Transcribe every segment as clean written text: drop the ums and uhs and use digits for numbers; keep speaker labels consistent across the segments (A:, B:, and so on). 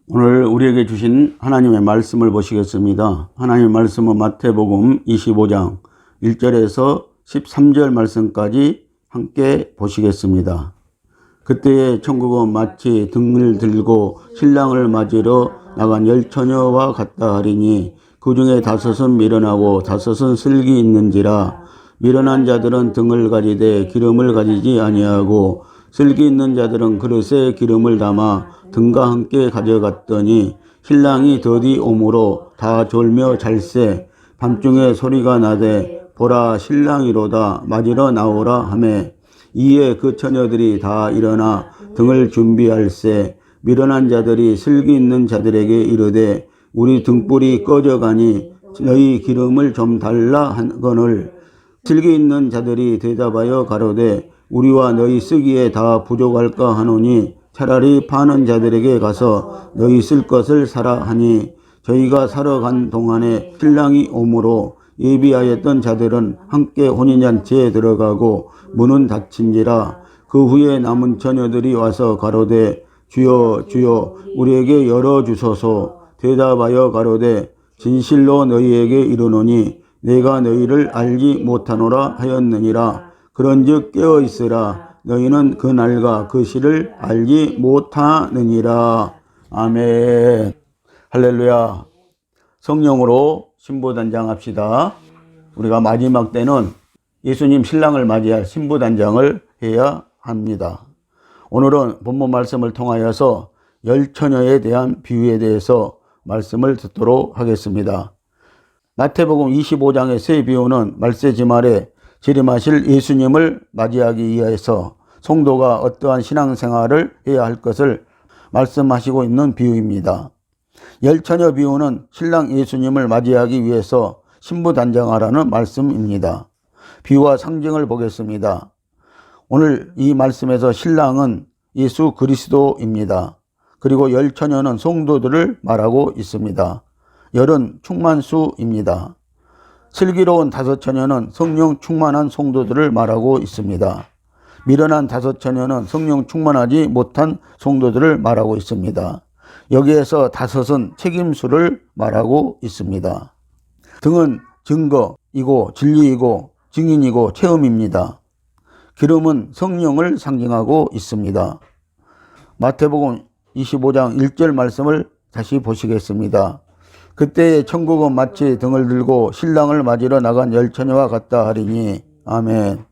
A: 오늘 우리에게 주신 하나님의 말씀을 보시겠습니다. 하나님의 말씀은 마태복음 25장 1절에서 13절 말씀까지 함께 보시겠습니다. 그때의 천국은 마치 등을 들고 신랑을 맞으러 나간 10처녀와 같다 하리니 그 중에 5은 미련하고 5은 슬기 있는지라. 미련한 자들은 등을 가지되 기름을 가지지 아니하고 슬기 있는 자들은 그릇에 기름을 담아 등과 함께 가져갔더니 신랑이 더디 오므로 다 졸며 잘세. 밤중에 소리가 나되 보라 신랑이로다 맞으러 나오라 하매 이에 그 처녀들이 다 일어나 등을 준비할세. 미련한 자들이 슬기 있는 자들에게 이르되 우리 등불이 꺼져가니 너희 기름을 좀 달라 하거늘. 슬기 있는 자들이 대답하여 가로되 우리와 너희 쓰기에 다 부족할까 하노니 차라리 파는 자들에게 가서 너희 쓸 것을 사라 하니 저희가 사러 간 동안에 신랑이 오므로 예비하였던 자들은 함께 혼인잔치에 들어가고 문은 닫힌지라. 그 후에 남은 처녀들이 와서 가로되 주여 주여 우리에게 열어주소서. 대답하여 가로되 진실로 너희에게 이르노니 내가 너희를 알지 못하노라 하였느니라. 그런즉 깨어있으라. 너희는 그 날과 그 시를 알지 못하느니라. 아멘. 할렐루야. 성령으로 신부단장합시다. 우리가 마지막 때는 예수님 신랑을 맞이할 신부단장을 해야 합니다. 오늘은 본문 말씀을 통하여서 10처녀에 대한 비유에 대해서 말씀을 듣도록 하겠습니다. 마태복음 25장의 세 비유는 말세지말에 재림하실 예수님을 맞이하기 위해서 성도가 어떠한 신앙생활을 해야 할 것을 말씀하시고 있는 비유입니다. 10처녀 비유는 신랑 예수님을 맞이하기 위해서 신부단장하라는 말씀입니다. 비유와 상징을 보겠습니다. 오늘 이 말씀에서 신랑은 예수 그리스도입니다. 그리고 10처녀는 성도들을 말하고 있습니다. 열은 충만수입니다. 슬기로운 5처녀는 성령 충만한 성도들을 말하고 있습니다. 미련한 5처녀는 성령 충만하지 못한 성도들을 말하고 있습니다. 여기에서 5은 책임수를 말하고 있습니다. 등은 증거이고 진리이고 증인이고 체험입니다. 기름은 성령을 상징하고 있습니다. 마태복음 25장 1절 말씀을 다시 보시겠습니다. 그때의 천국은 마치 등을 들고 신랑을 맞으러 나간 10처녀와 같다 하리니. 아멘.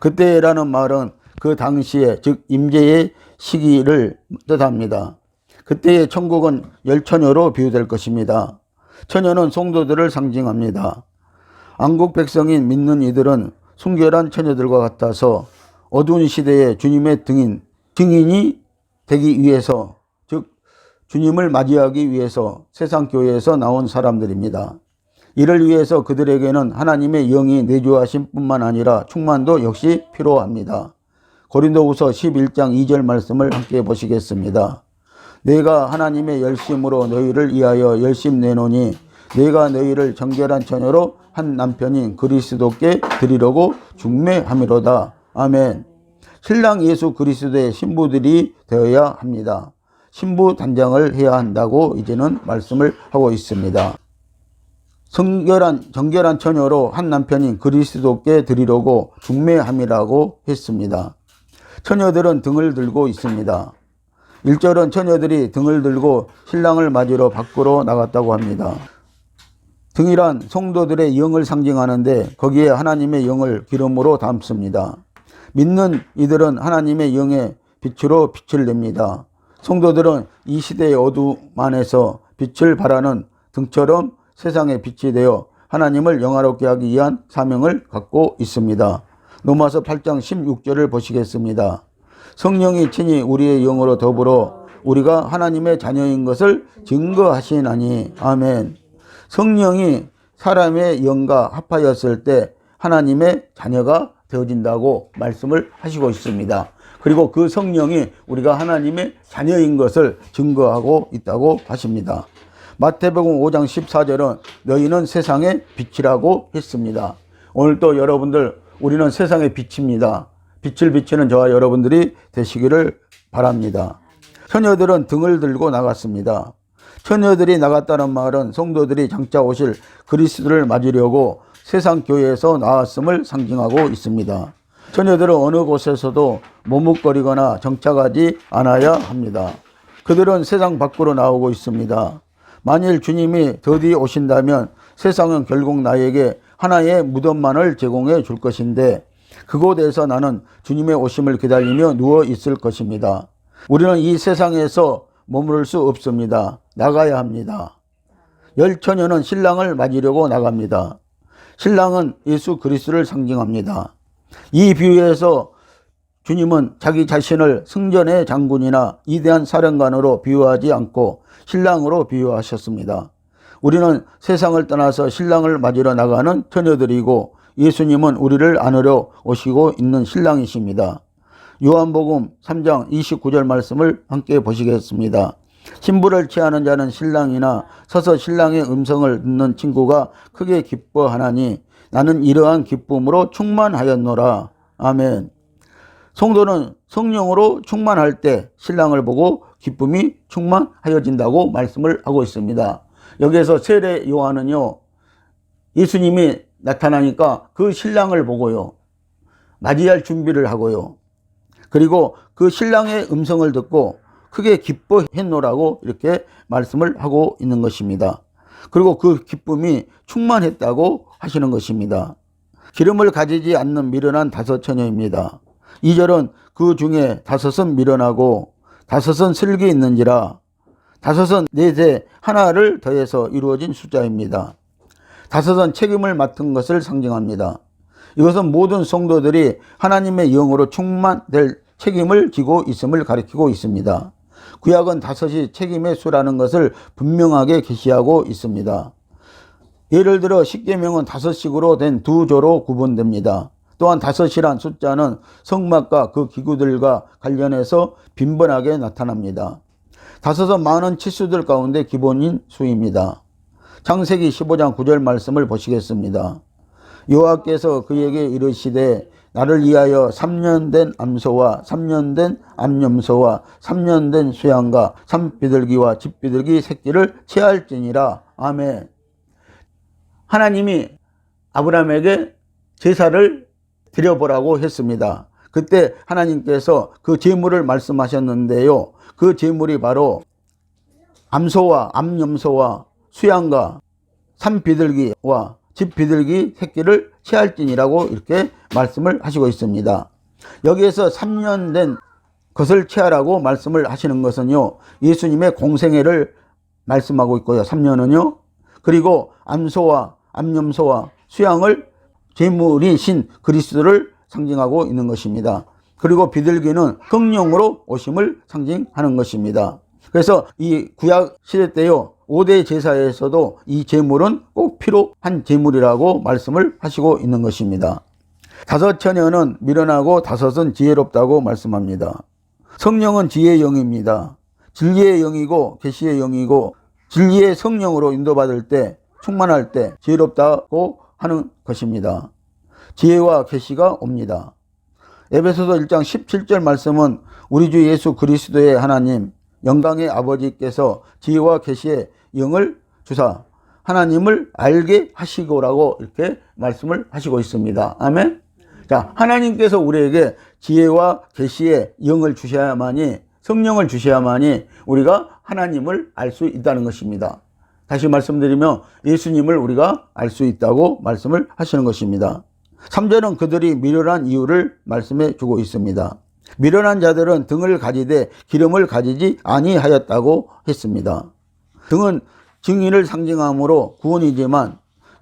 A: 그때라는 말은 그 당시에 즉 임재의 시기를 뜻합니다. 그때의 천국은 10처녀로 비유될 것입니다. 처녀는 성도들을 상징합니다. 안국 백성인 믿는 이들은 순결한 처녀들과 같아서 어두운 시대에 주님의 증인이 되기 위해서 즉 주님을 맞이하기 위해서 세상 교회에서 나온 사람들입니다. 이를 위해서 그들에게는 하나님의 영이 내주하심 뿐만 아니라 충만도 역시 필요합니다. 고린도후서 11장 2절 말씀을 함께 보시겠습니다. 내가 하나님의 열심으로 너희를 위하여 열심 내노니 내가 너희를 정결한 처녀로 한 남편인 그리스도께 드리려고 중매함이로다. 아멘. 신랑 예수 그리스도의 신부들이 되어야 합니다. 신부 단장을 해야 한다고 이제는 말씀을 하고 있습니다. 정결한 처녀로 한 남편인 그리스도께 드리려고 중매함이라고 했습니다. 처녀들은 등을 들고 있습니다. 1절은 처녀들이 등을 들고 신랑을 맞으러 밖으로 나갔다고 합니다. 등이란 성도들의 영을 상징하는데 거기에 하나님의 영을 기름으로 담습니다. 믿는 이들은 하나님의 영의 빛으로 빛을 냅니다. 성도들은 이 시대의 어둠 안에서 빛을 발하는 등처럼 세상의 빛이 되어 하나님을 영화롭게 하기 위한 사명을 갖고 있습니다. 로마서 8장 16절을 보시겠습니다. 성령이 친히 우리의 영으로 더불어 우리가 하나님의 자녀인 것을 증거하시나니. 아멘. 성령이 사람의 영과 합하였을 때 하나님의 자녀가 되어진다고 말씀을 하시고 있습니다. 그리고 그 성령이 우리가 하나님의 자녀인 것을 증거하고 있다고 하십니다. 마태복음 5장 14절은 너희는 세상의 빛이라고 했습니다. 오늘도 여러분들, 우리는 세상의 빛입니다. 빛을 비치는 저와 여러분들이 되시기를 바랍니다. 처녀들은 등을 들고 나갔습니다. 처녀들이 나갔다는 말은 성도들이 장차 오실 그리스도를 맞으려고 세상 교회에서 나왔음을 상징하고 있습니다. 처녀들은 어느 곳에서도 머뭇거리거나 정착하지 않아야 합니다. 그들은 세상 밖으로 나오고 있습니다. 만일 주님이 더디 오신다면 세상은 결국 나에게 하나의 무덤만을 제공해 줄 것인데, 그곳에서 나는 주님의 오심을 기다리며 누워 있을 것입니다. 우리는 이 세상에서 머무를 수 없습니다. 나가야 합니다. 열처녀는 신랑을 맞으려고 나갑니다. 신랑은 예수 그리스도를 상징합니다. 이 비유에서 주님은 자기 자신을 승전의 장군이나 위대한 사령관으로 비유하지 않고 신랑으로 비유하셨습니다. 우리는 세상을 떠나서 신랑을 맞으러 나가는 처녀들이고, 예수님은 우리를 안으러 오시고 있는 신랑이십니다. 요한복음 3장 29절 말씀을 함께 보시겠습니다. 신부를 취하는 자는 신랑이나 서서 신랑의 음성을 듣는 친구가 크게 기뻐하나니 나는 이러한 기쁨으로 충만하였노라. 아멘. 성도는 성령으로 충만할 때 신랑을 보고 기쁨이 충만하여진다고 말씀을 하고 있습니다. 여기에서 세례 요한은요, 예수님이 나타나니까 그 신랑을 보고요, 맞이할 준비를 하고요, 그리고 그 신랑의 음성을 듣고 크게 기뻐했노라고 이렇게 말씀을 하고 있는 것입니다. 그리고 그 기쁨이 충만했다고 하시는 것입니다. 기름을 가지지 않는 미련한 다섯 처녀입니다. 2절은 그 중에 다섯은 미련하고 다섯은 슬기 있는지라. 다섯은 넷에 하나를 더해서 이루어진 숫자입니다. 다섯은 책임을 맡은 것을 상징합니다. 이것은 모든 성도들이 하나님의 영으로 충만될 책임을 지고 있음을 가리키고 있습니다. 구약은 다섯이 책임의 수라는 것을 분명하게 계시하고 있습니다. 예를 들어 십계명은 다섯씩으로 된 두 조로 구분됩니다. 또한 다섯이란 숫자는 성막과 그 기구들과 관련해서 빈번하게 나타납니다. 다섯은 많은 치수들 가운데 기본인 수입니다. 창세기 15장 9절 말씀을 보시겠습니다. 여호와께서 그에게 이르시되 나를 위하여 3년 된 암소와 3년 된 암염소와 3년 된 수양과 산비둘기와 집비둘기 새끼를 취할지니라. 아멘. 하나님이 아브라함에게 제사를 드려보라고 했습니다. 그때 하나님께서 그 제물을 말씀하셨는데요, 그 제물이 바로 암소와 암염소와 수양과 산비둘기와 집비둘기 새끼를 취할지니라고 이렇게 말씀을 하시고 있습니다. 여기에서 3년 된 것을 취하라고 말씀을 하시는 것은요, 예수님의 공생애를 말씀하고 있고요, 3년은요. 그리고 암소와 암염소와 수양을 제물이신 그리스도를 상징하고 있는 것입니다. 그리고 비둘기는 성령으로 오심을 상징하는 것입니다. 그래서 이 구약 시대 때요, 5대 제사에서도 이 제물은 꼭 필요한 제물이라고 말씀을 하시고 있는 것입니다. 다섯 처녀는 미련하고 다섯은 지혜롭다고 말씀합니다. 성령은 지혜의 영입니다. 진리의 영이고 계시의 영이고, 진리의 성령으로 인도받을 때, 충만할 때 지혜롭다고 하는 것입니다. 지혜와 계시가 옵니다. 에베소서 1장 17절 말씀은 우리 주 예수 그리스도의 하나님 영광의 아버지께서 지혜와 계시의 영을 주사 하나님을 알게 하시고라고 이렇게 말씀을 하시고 있습니다. 아멘. 자, 하나님께서 우리에게 지혜와 계시의 영을 주셔야만이, 성령을 주셔야만이 우리가 하나님을 알 수 있다는 것입니다. 다시 말씀드리면 예수님을 우리가 알 수 있다고 말씀을 하시는 것입니다. 3절은 그들이 미련한 이유를 말씀해 주고 있습니다. 미련한 자들은 등을 가지되 기름을 가지지 아니하였다고 했습니다. 등은 증인을 상징하므로 구원이지만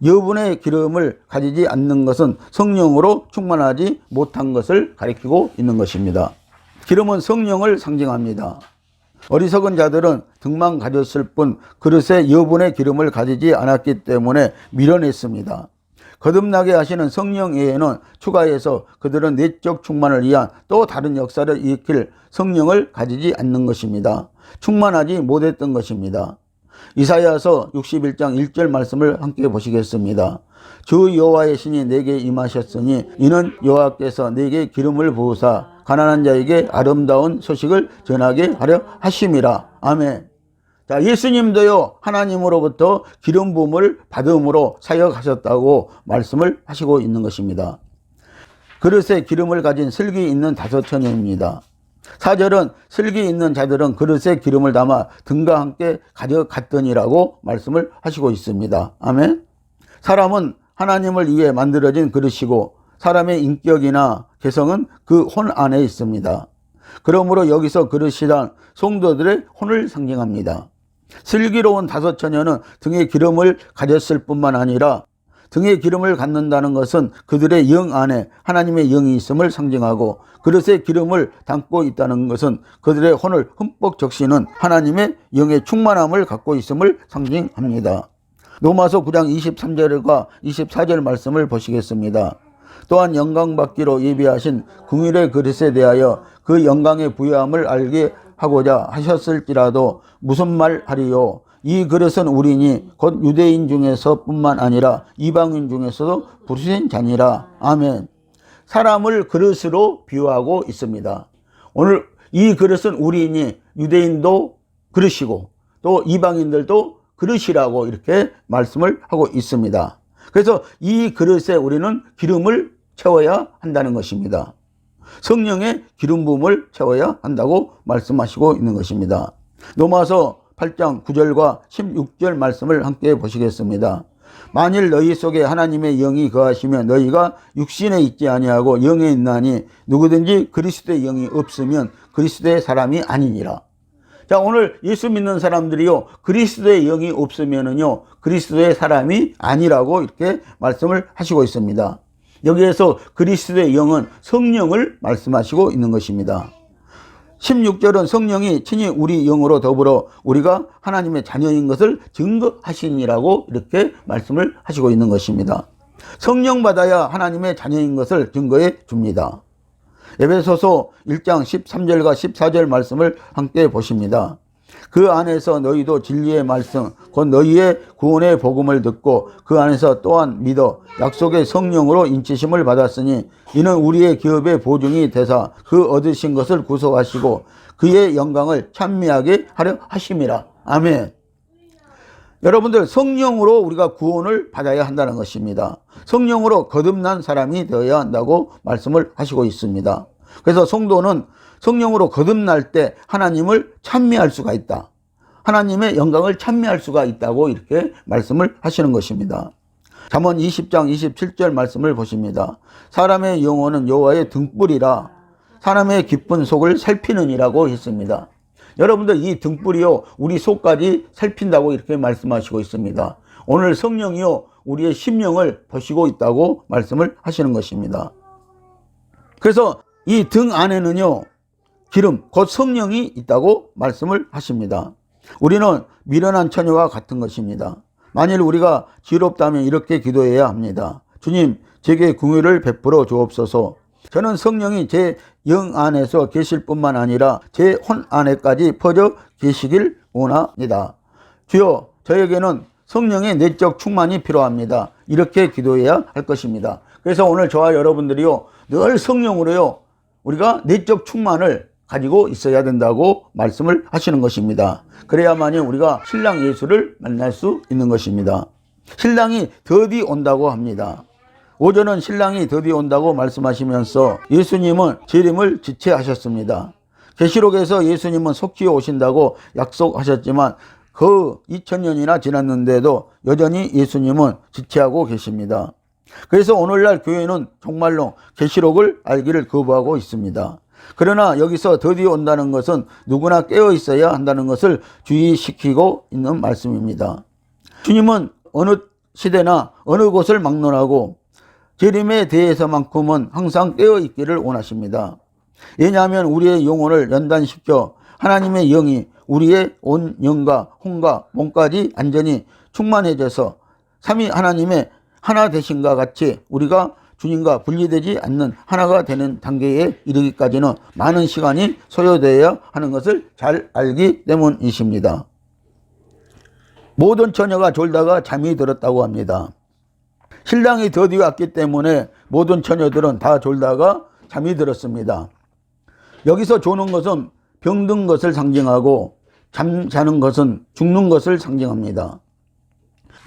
A: 여분의 기름을 가지지 않는 것은 성령으로 충만하지 못한 것을 가리키고 있는 것입니다. 기름은 성령을 상징합니다. 어리석은 자들은 등만 가졌을 뿐 그릇에 여분의 기름을 가지지 않았기 때문에 미련했습니다. 거듭나게 하시는 성령 외에는 추가해서 그들은 내적 충만을 위한 또 다른 역사를 일으킬 성령을 가지지 않는 것입니다. 충만하지 못했던 것입니다. 이사야서 61장 1절 말씀을 함께 보시겠습니다. 주 여호와의 신이 내게 임하셨으니 이는 여호와께서 내게 기름을 부으사 가난한 자에게 아름다운 소식을 전하게 하려 하심이라. 아멘. 자, 예수님도요, 하나님으로부터 기름 부음을 받음으로 사역하셨다고 말씀을 하시고 있는 것입니다. 그릇에 기름을 가진 슬기 있는 5처녀입니다. 4절은 슬기 있는 자들은 그릇에 기름을 담아 등과 함께 가져갔더니라고 말씀을 하시고 있습니다. 아멘. 사람은 하나님을 위해 만들어진 그릇이고 사람의 인격이나 개성은 그 혼 안에 있습니다. 그러므로 여기서 그릇이란 성도들의 혼을 상징합니다. 슬기로운 5처녀는 등에 기름을 가졌을 뿐만 아니라 등에 기름을 갖는다는 것은 그들의 영 안에 하나님의 영이 있음을 상징하고 그릇에 기름을 담고 있다는 것은 그들의 혼을 흠뻑 적시는 하나님의 영의 충만함을 갖고 있음을 상징합니다. 로마서 9장 23절과 24절 말씀을 보시겠습니다. 또한 영광받기로 예비하신 긍휼의 그릇에 대하여 그 영광의 부요함을 알게 하고자 하셨을지라도 무슨 말 하리요. 이 그릇은 우리니 곧 유대인 중에서 뿐만 아니라 이방인 중에서도 부르신 자니라. 아멘. 사람을 그릇으로 비유하고 있습니다. 오늘 이 그릇은 우리니 유대인도 그릇이고 또 이방인들도 그릇이라고 이렇게 말씀을 하고 있습니다. 그래서 이 그릇에 우리는 기름을 채워야 한다는 것입니다. 성령의 기름 부음을 채워야 한다고 말씀하시고 있는 것입니다. 로마서 8장 9절과 16절 말씀을 함께 보시겠습니다. 만일 너희 속에 하나님의 영이 거하시면 너희가 육신에 있지 아니하고 영에 있나니 누구든지 그리스도의 영이 없으면 그리스도의 사람이 아니니라. 자, 오늘 예수 믿는 사람들이요, 그리스도의 영이 없으면은요, 그리스도의 사람이 아니라고 이렇게 말씀을 하시고 있습니다. 여기에서 그리스도의 영은 성령을 말씀하시고 있는 것입니다. 16절은 성령이 친히 우리 영으로 더불어 우리가 하나님의 자녀인 것을 증거하시니라고 이렇게 말씀을 하시고 있는 것입니다. 성령 받아야 하나님의 자녀인 것을 증거해 줍니다. 에베소서 1장 13절과 14절 말씀을 함께 보십니다. 그 안에서 너희도 진리의 말씀 곧 너희의 구원의 복음을 듣고 그 안에서 또한 믿어 약속의 성령으로 인치심을 받았으니 이는 우리의 기업의 보증이 되사 그 얻으신 것을 구속하시고 그의 영광을 찬미하게 하려 하심이라. 아멘. 여러분들, 성령으로 우리가 구원을 받아야 한다는 것입니다. 성령으로 거듭난 사람이 되어야 한다고 말씀을 하시고 있습니다. 그래서 성도는 성령으로 거듭날 때 하나님을 찬미할 수가 있다. 하나님의 영광을 찬미할 수가 있다고 이렇게 말씀을 하시는 것입니다. 잠언 20장 27절 말씀을 보십니다. 사람의 영혼은 여호와의 등불이라 사람의 깊은 속을 살피느니라고 했습니다. 여러분들, 이 등불이요, 우리 속까지 살핀다고 이렇게 말씀하시고 있습니다. 오늘 성령이요, 우리의 심령을 보시고 있다고 말씀을 하시는 것입니다. 그래서 이 등 안에는요, 기름, 곧 성령이 있다고 말씀을 하십니다. 우리는 미련한 처녀와 같은 것입니다. 만일 우리가 지롭다면 이렇게 기도해야 합니다. 주님, 제게 긍휼을 베풀어 주옵소서. 저는 성령이 제 영 안에서 계실 뿐만 아니라 제 혼 안에까지 퍼져 계시길 원합니다. 주여, 저에게는 성령의 내적 충만이 필요합니다. 이렇게 기도해야 할 것입니다. 그래서 오늘 저와 여러분들이요, 늘 성령으로요, 우리가 내적 충만을 가지고 있어야 된다고 말씀을 하시는 것입니다. 그래야만이 우리가 신랑 예수를 만날 수 있는 것입니다. 신랑이 더디 온다고 합니다. 오전은 신랑이 더디 온다고 말씀하시면서 예수님은 재림을 지체하셨습니다. 계시록에서 예수님은 속히 오신다고 약속하셨지만 그 2000년이나 지났는데도 여전히 예수님은 지체하고 계십니다. 그래서 오늘날 교회는 정말로 계시록을 알기를 거부하고 있습니다. 그러나 여기서 더디 온다는 것은 누구나 깨어 있어야 한다는 것을 주의시키고 있는 말씀입니다. 주님은 어느 시대나 어느 곳을 막론하고 재림에 대해서만큼은 항상 깨어 있기를 원하십니다. 왜냐하면 우리의 영혼을 연단시켜 하나님의 영이 우리의 온 영과 혼과 몸까지 완전히 충만해져서 삼위 하나님의 하나 되신과 같이 우리가 주님과 분리되지 않는 하나가 되는 단계에 이르기까지는 많은 시간이 소요되어야 하는 것을 잘 알기 때문이십니다. 모든 처녀가 졸다가 잠이 들었다고 합니다. 신랑이 더디 왔기 때문에 모든 처녀들은 다 졸다가 잠이 들었습니다. 여기서 조는 것은 병든 것을 상징하고 잠자는 것은 죽는 것을 상징합니다.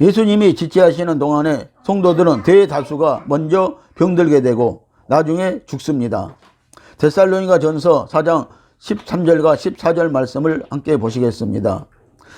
A: 예수님이 지체하시는 동안에 성도들은 대다수가 먼저 병들게 되고 나중에 죽습니다. 데살로니가 전서 4장 13절과 14절 말씀을 함께 보시겠습니다.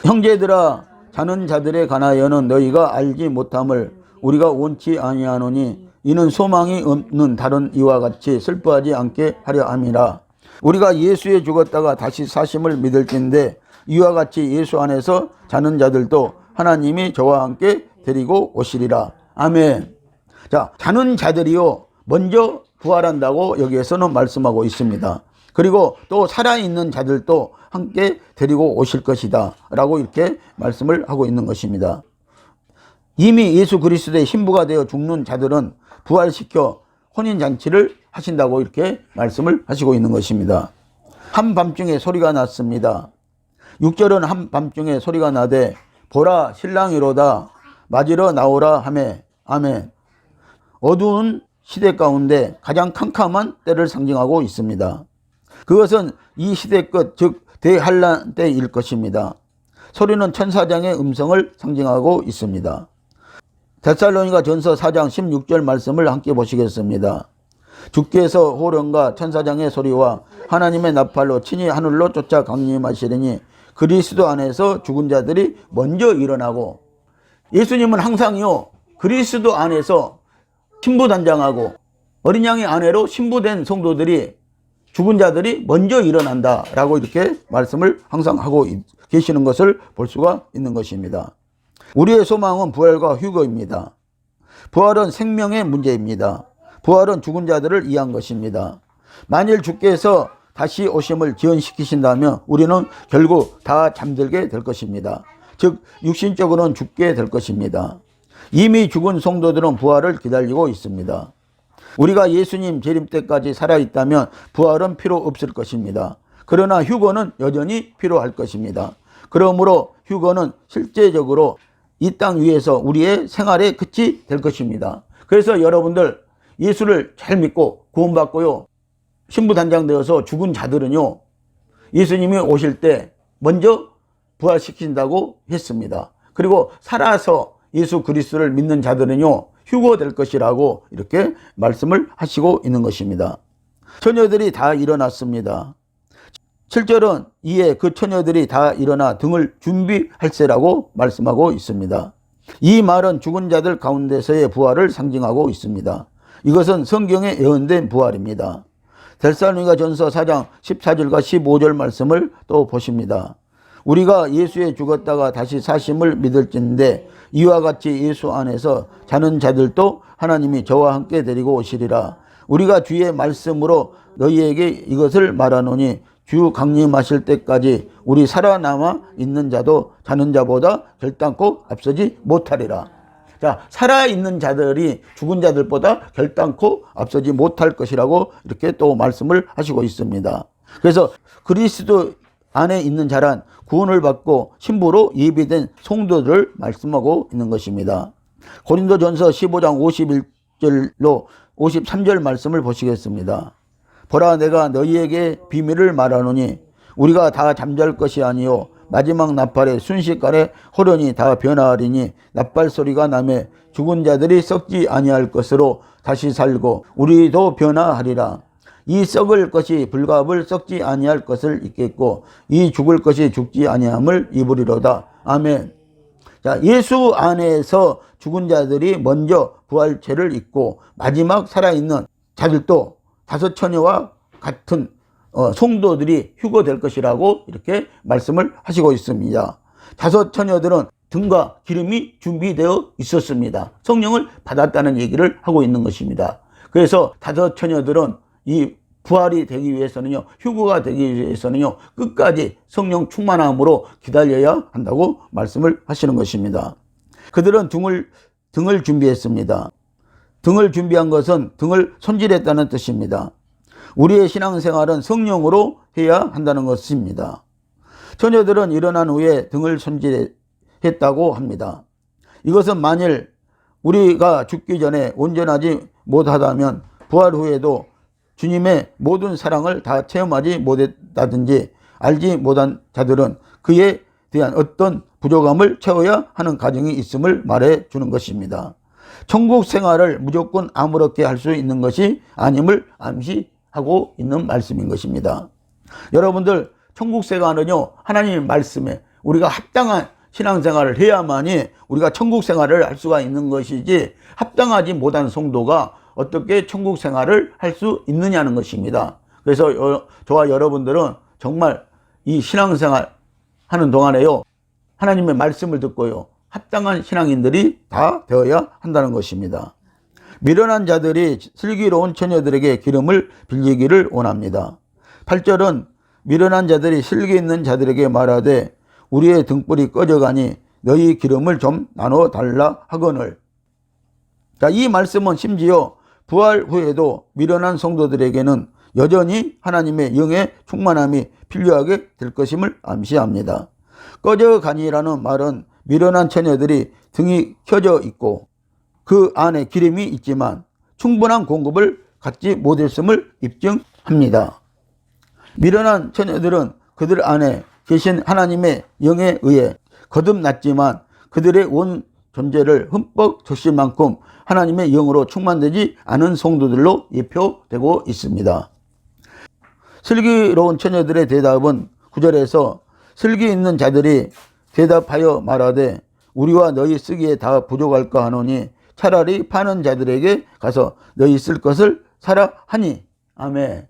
A: 형제들아, 자는 자들에 관하여는 너희가 알지 못함을 우리가 원치 아니하노니 이는 소망이 없는 다른 이와 같이 슬퍼하지 않게 하려 함이라. 우리가 예수에 죽었다가 다시 사심을 믿을진데 이와 같이 예수 안에서 자는 자들도 하나님이 저와 함께 데리고 오시리라. 아멘. 자, 자는 자들이요 먼저 부활한다고 여기에서는 말씀하고 있습니다. 그리고 또 살아있는 자들도 함께 데리고 오실 것이다 라고 이렇게 말씀을 하고 있는 것입니다. 이미 예수 그리스도의 신부가 되어 죽는 자들은 부활시켜 혼인잔치를 하신다고 이렇게 말씀을 하시고 있는 것입니다. 한밤중에 소리가 났습니다. 6절은 한밤중에 소리가 나되 보라 신랑이로다 맞으러 나오라 하매. 아멘. 어두운 시대 가운데 가장 캄캄한 때를 상징하고 있습니다. 그것은 이 시대 끝, 즉 대환란 때일 것입니다. 소리는 천사장의 음성을 상징하고 있습니다. 데살로니가 전서 4장 16절 말씀을 함께 보시겠습니다. 주께서 호령과 천사장의 소리와 하나님의 나팔로 친히 하늘로 쫓아 강림하시리니 그리스도 안에서 죽은 자들이 먼저 일어나고, 예수님은 항상요 그리스도 안에서 신부단장하고 어린 양의 아내로 신부된 성도들이 죽은 자들이 먼저 일어난다 라고 이렇게 말씀을 항상 하고 계시는 것을 볼 수가 있는 것입니다. 우리의 소망은 부활과 휴거입니다. 부활은 생명의 문제입니다. 부활은 죽은 자들을 위한 것입니다. 만일 주께서 다시 오심을 지연시키신다면 우리는 결국 다 잠들게 될 것입니다. 즉 육신적으로는 죽게 될 것입니다. 이미 죽은 성도들은 부활을 기다리고 있습니다. 우리가 예수님 재림 때까지 살아있다면 부활은 필요 없을 것입니다. 그러나 휴거는 여전히 필요할 것입니다. 그러므로 휴거는 실제적으로 이 땅 위에서 우리의 생활의 끝이 될 것입니다. 그래서 여러분들 예수를 잘 믿고 구원받고요 신부단장 되어서 죽은 자들은요 예수님이 오실 때 먼저 부활시킨다고 했습니다. 그리고 살아서 예수 그리스도를 믿는 자들은요 휴거될 것이라고 이렇게 말씀을 하시고 있는 것입니다. 처녀들이 다 일어났습니다. 7절은 이에 그 처녀들이 다 일어나 등을 준비할세라고 말씀하고 있습니다. 이 말은 죽은 자들 가운데서의 부활을 상징하고 있습니다. 이것은 성경에 예언된 부활입니다. 데살로니가 전서 4장 14절과 15절 말씀을 또 보십니다. 우리가 예수에 죽었다가 다시 사심을 믿을진데 이와 같이 예수 안에서 자는 자들도 하나님이 저와 함께 데리고 오시리라. 우리가 주의 말씀으로 너희에게 이것을 말하노니 주 강림하실 때까지 우리 살아남아 있는 자도 자는 자보다 결단코 앞서지 못하리라. 자, 살아있는 자들이 죽은 자들보다 결단코 앞서지 못할 것이라고 이렇게 또 말씀을 하시고 있습니다. 그래서 그리스도 안에 있는 자란 구원을 받고 신부로 예비된 성도들을 말씀하고 있는 것입니다. 고린도전서 15장 51절로 53절 말씀을 보시겠습니다. 보라 내가 너희에게 비밀을 말하노니 우리가 다 잠잘 것이 아니요 마지막 나팔의 순식간에 호련히 다 변화하리니 나팔 소리가 나매 죽은 자들이 썩지 아니할 것으로 다시 살고 우리도 변화하리라. 이 썩을 것이 불갑을 썩지 아니할 것을 입겠고 이 죽을 것이 죽지 아니함을 입으리로다. 아멘. 자, 예수 안에서 죽은 자들이 먼저 부활체를 입고 마지막 살아있는 자들도 다섯 처녀와 같은 성도들이 휴거될 것이라고 이렇게 말씀을 하시고 있습니다. 다섯 처녀들은 등과 기름이 준비되어 있었습니다. 성령을 받았다는 얘기를 하고 있는 것입니다. 그래서 다섯 처녀들은 이 부활이 되기 위해서는요, 휴거가 되기 위해서는요, 끝까지 성령 충만함으로 기다려야 한다고 말씀을 하시는 것입니다. 그들은 등을 준비했습니다. 등을 준비한 것은 등을 손질했다는 뜻입니다. 우리의 신앙생활은 성령으로 해야 한다는 것입니다. 처녀들은 일어난 후에 등을 손질했다고 합니다. 이것은 만일 우리가 죽기 전에 온전하지 못하다면 부활 후에도 주님의 모든 사랑을 다 체험하지 못했다든지 알지 못한 자들은 그에 대한 어떤 부족함을 채워야 하는 가정이 있음을 말해 주는 것입니다. 천국 생활을 무조건 아무렇게 할 수 있는 것이 아님을 암시하고 있는 말씀인 것입니다. 여러분들, 천국 생활은요, 하나님의 말씀에 우리가 합당한 신앙생활을 해야만이 우리가 천국 생활을 할 수가 있는 것이지, 합당하지 못한 성도가 어떻게 천국 생활을 할 수 있느냐는 것입니다. 그래서 저와 여러분들은 정말 이 신앙생활 하는 동안에요, 하나님의 말씀을 듣고요, 합당한 신앙인들이 다 되어야 한다는 것입니다. 미련한 자들이 슬기로운 처녀들에게 기름을 빌리기를 원합니다. 8절은 미련한 자들이 슬기 있는 자들에게 말하되 우리의 등불이 꺼져가니 너희 기름을 좀 나눠달라 하거늘. 자, 이 말씀은 심지어 부활 후에도 미련한 성도들에게는 여전히 하나님의 영의 충만함이 필요하게 될 것임을 암시합니다. 꺼져가니라는 말은 미련한 처녀들이 등이 켜져 있고 그 안에 기름이 있지만 충분한 공급을 갖지 못했음을 입증합니다. 미련한 처녀들은 그들 안에 계신 하나님의 영에 의해 거듭났지만 그들의 온 존재를 흠뻑 적실 만큼 하나님의 영으로 충만되지 않은 성도들로 예표되고 있습니다. 슬기로운 처녀들의 대답은 9절에서 슬기 있는 자들이 대답하여 말하되 우리와 너희 쓰기에 다 부족할까 하노니 차라리 파는 자들에게 가서 너희 쓸 것을 사라 하니. 아멘.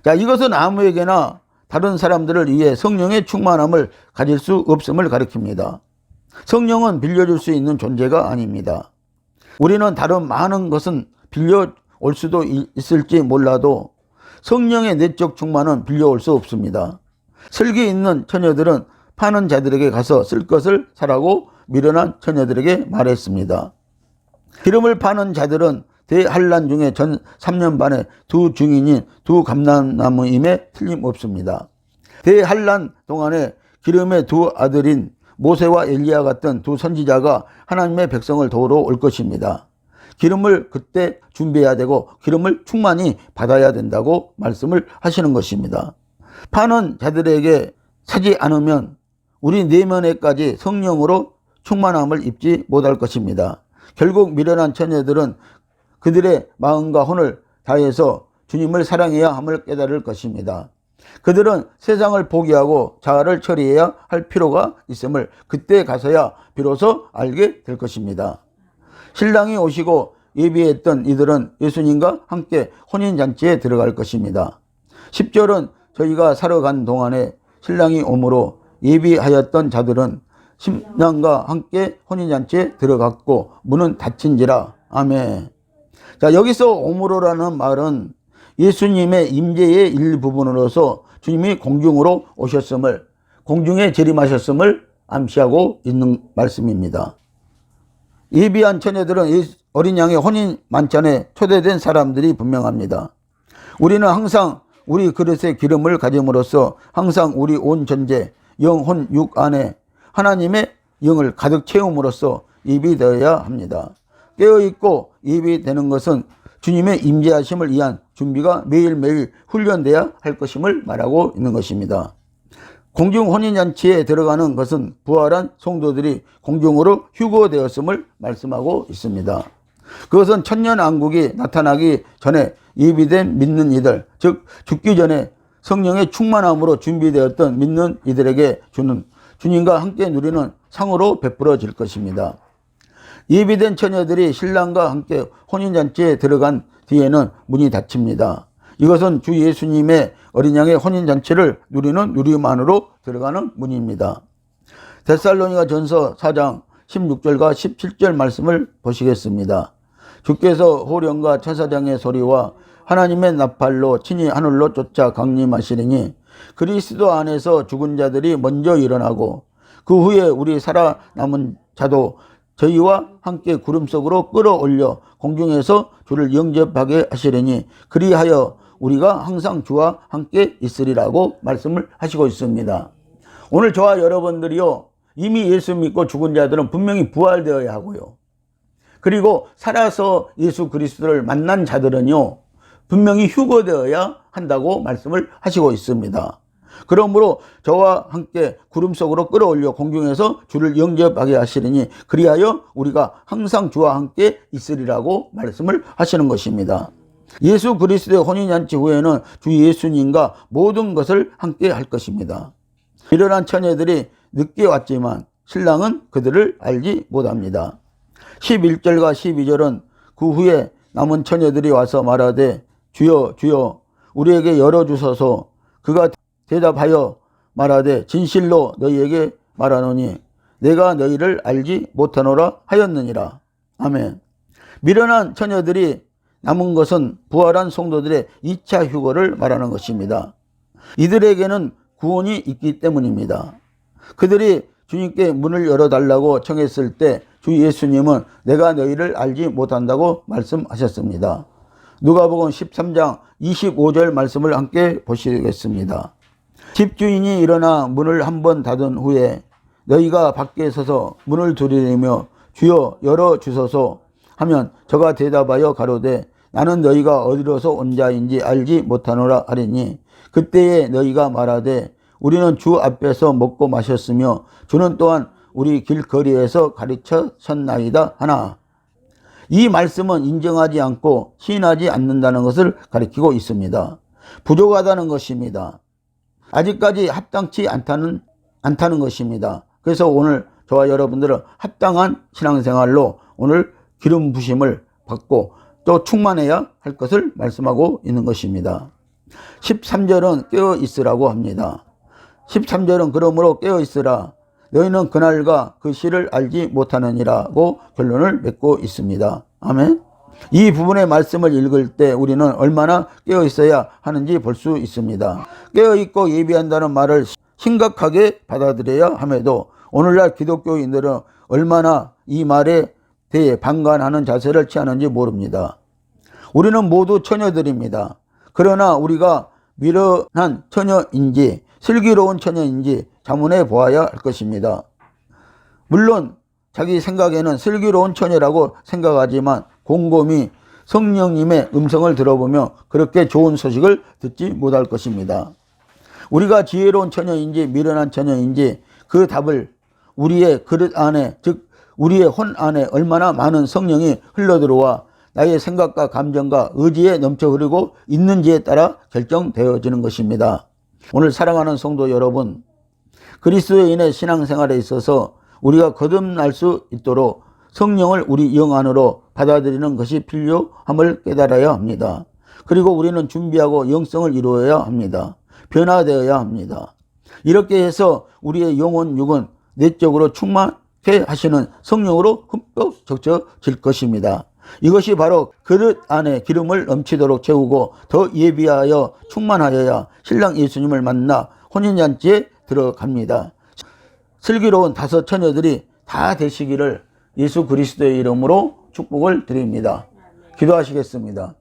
A: 자, 이것은 아무에게나 다른 사람들을 위해 성령의 충만함을 가질 수 없음을 가리킵니다. 성령은 빌려줄 수 있는 존재가 아닙니다. 우리는 다른 많은 것은 빌려올 수도 있을지 몰라도 성령의 내적 충만은 빌려올 수 없습니다. 슬기 있는 처녀들은 파는 자들에게 가서 쓸 것을 사라고 미련한 처녀들에게 말했습니다. 기름을 파는 자들은 대환란 중에 전 3년 반에 두 증인인 두 감람나무임에 틀림없습니다. 대환란 동안에 기름의 두 아들인 모세와 엘리야 같은 두 선지자가 하나님의 백성을 도우러 올 것입니다. 기름을 그때 준비해야 되고 기름을 충만히 받아야 된다고 말씀을 하시는 것입니다. 파는 자들에게 사지 않으면 우리 내면에까지 성령으로 충만함을 입지 못할 것입니다. 결국 미련한 처녀들은 그들의 마음과 혼을 다해서 주님을 사랑해야 함을 깨달을 것입니다. 그들은 세상을 포기하고 자아를 처리해야 할 필요가 있음을 그때 가서야 비로소 알게 될 것입니다. 신랑이 오시고 예비했던 이들은 예수님과 함께 혼인잔치에 들어갈 것입니다. 10절은 저희가 사러 간 동안에 신랑이 오므로 예비하였던 자들은 신랑과 함께 혼인잔치에 들어갔고 문은 닫힌지라. 아멘. 자, 여기서 오므로라는 말은 예수님의 임재의 일부분으로서 주님이 공중으로 오셨음을, 공중에 재림하셨음을 암시하고 있는 말씀입니다. 예비한 처녀들은 어린 양의 혼인 만찬에 초대된 사람들이 분명합니다. 우리는 항상 우리 그릇에 기름을 가짐으로써 항상 우리 온 전제, 영, 혼, 육 안에 하나님의 영을 가득 채움으로써 예비되어야 합니다. 깨어있고 예비되는 것은 주님의 임재하심을 위한 준비가 매일매일 훈련돼야 할 것임을 말하고 있는 것입니다. 공중 혼인잔치에 들어가는 것은 부활한 성도들이 공중으로 휴거되었음을 말씀하고 있습니다. 그것은 천년왕국이 나타나기 전에 예비된 믿는 이들, 즉 죽기 전에 성령의 충만함으로 준비되었던 믿는 이들에게 주는 주님과 함께 누리는 상으로 베풀어질 것입니다. 예비된 처녀들이 신랑과 함께 혼인잔치에 들어간 뒤에는 문이 닫힙니다. 이것은 주 예수님의 어린 양의 혼인잔치를 누리는 누림안으로 들어가는 문입니다. 데살로니가 전서 4장 16절과 17절 말씀을 보시겠습니다. 주께서 호령과 천사장의 소리와 하나님의 나팔로 친히 하늘로 쫓아 강림하시리니 그리스도 안에서 죽은 자들이 먼저 일어나고 그 후에 우리 살아남은 자도 저희와 함께 구름 속으로 끌어올려 공중에서 주를 영접하게 하시리니 그리하여 우리가 항상 주와 함께 있으리라고 말씀을 하시고 있습니다. 오늘 저와 여러분들이요, 이미 예수 믿고 죽은 자들은 분명히 부활되어야 하고요, 그리고 살아서 예수 그리스도를 만난 자들은요, 분명히 휴거되어야 한다고 말씀을 하시고 있습니다. 그러므로 저와 함께 구름 속으로 끌어올려 공중에서 주를 영접하게 하시리니 그리하여 우리가 항상 주와 함께 있으리라고 말씀을 하시는 것입니다. 예수 그리스도의 혼인잔치 후에는 주 예수님과 모든 것을 함께 할 것입니다. 일어난 처녀들이 늦게 왔지만 신랑은 그들을 알지 못합니다. 11절과 12절은 그 후에 남은 처녀들이 와서 말하되 주여 주여 우리에게 열어주소서. 그가 대답하여 말하되 진실로 너희에게 말하노니 내가 너희를 알지 못하노라 하였느니라. 아멘. 미련한 처녀들이 남은 것은 부활한 성도들의 2차 휴거를 말하는 것입니다. 이들에게는 구원이 있기 때문입니다. 그들이 주님께 문을 열어달라고 청했을 때 주 예수님은 내가 너희를 알지 못한다고 말씀하셨습니다. 누가복음 13장 25절 말씀을 함께 보시겠습니다. 집주인이 일어나 문을 한번 닫은 후에 너희가 밖에 서서 문을 두드리며 주여 열어주소서 하면 저가 대답하여 가로되 나는 너희가 어디로서 온 자인지 알지 못하노라 하리니 그때에 너희가 말하되 우리는 주 앞에서 먹고 마셨으며 주는 또한 우리 길거리에서 가르쳤나이다 하나. 이 말씀은 인정하지 않고 시인하지 않는다는 것을 가리키고 있습니다. 부족하다는 것입니다. 아직까지 합당치 않다는 것입니다. 그래서 오늘 저와 여러분들은 합당한 신앙생활로 오늘 기름 부심을 받고 또 충만해야 할 것을 말씀하고 있는 것입니다. 13절은 깨어 있으라고 합니다. 13절은 그러므로 깨어 있으라 너희는 그날과 그 시를 알지 못하느니라고 결론을 맺고 있습니다. 아멘. 이 부분의 말씀을 읽을 때 우리는 얼마나 깨어 있어야 하는지 볼 수 있습니다. 깨어 있고 예비한다는 말을 심각하게 받아들여야 함에도 오늘날 기독교인들은 얼마나 이 말에 대해 방관하는 자세를 취하는지 모릅니다. 우리는 모두 처녀들입니다. 그러나 우리가 미련한 처녀인지 슬기로운 처녀인지 자문해 보아야 할 것입니다. 물론 자기 생각에는 슬기로운 처녀라고 생각하지만 곰곰이 성령님의 음성을 들어보며 그렇게 좋은 소식을 듣지 못할 것입니다. 우리가 지혜로운 처녀인지 미련한 처녀인지 그 답을 우리의 그릇 안에, 즉 우리의 혼 안에 얼마나 많은 성령이 흘러들어와 나의 생각과 감정과 의지에 넘쳐 흐르고 있는지에 따라 결정되어지는 것입니다. 오늘 사랑하는 성도 여러분, 그리스도인의 신앙생활에 있어서 우리가 거듭날 수 있도록 성령을 우리 영 안으로 받아들이는 것이 필요함을 깨달아야 합니다. 그리고 우리는 준비하고 영성을 이루어야 합니다. 변화되어야 합니다. 이렇게 해서 우리의 영혼 육은 내적으로 충만케 하시는 성령으로 흠뻑 적셔질 것입니다. 이것이 바로 그릇 안에 기름을 넘치도록 채우고 더 예비하여 충만하여야 신랑 예수님을 만나 혼인잔치에 들어갑니다. 슬기로운 5 처녀들이 다 되시기를 예수 그리스도의 이름으로 축복을 드립니다. 기도하시겠습니다.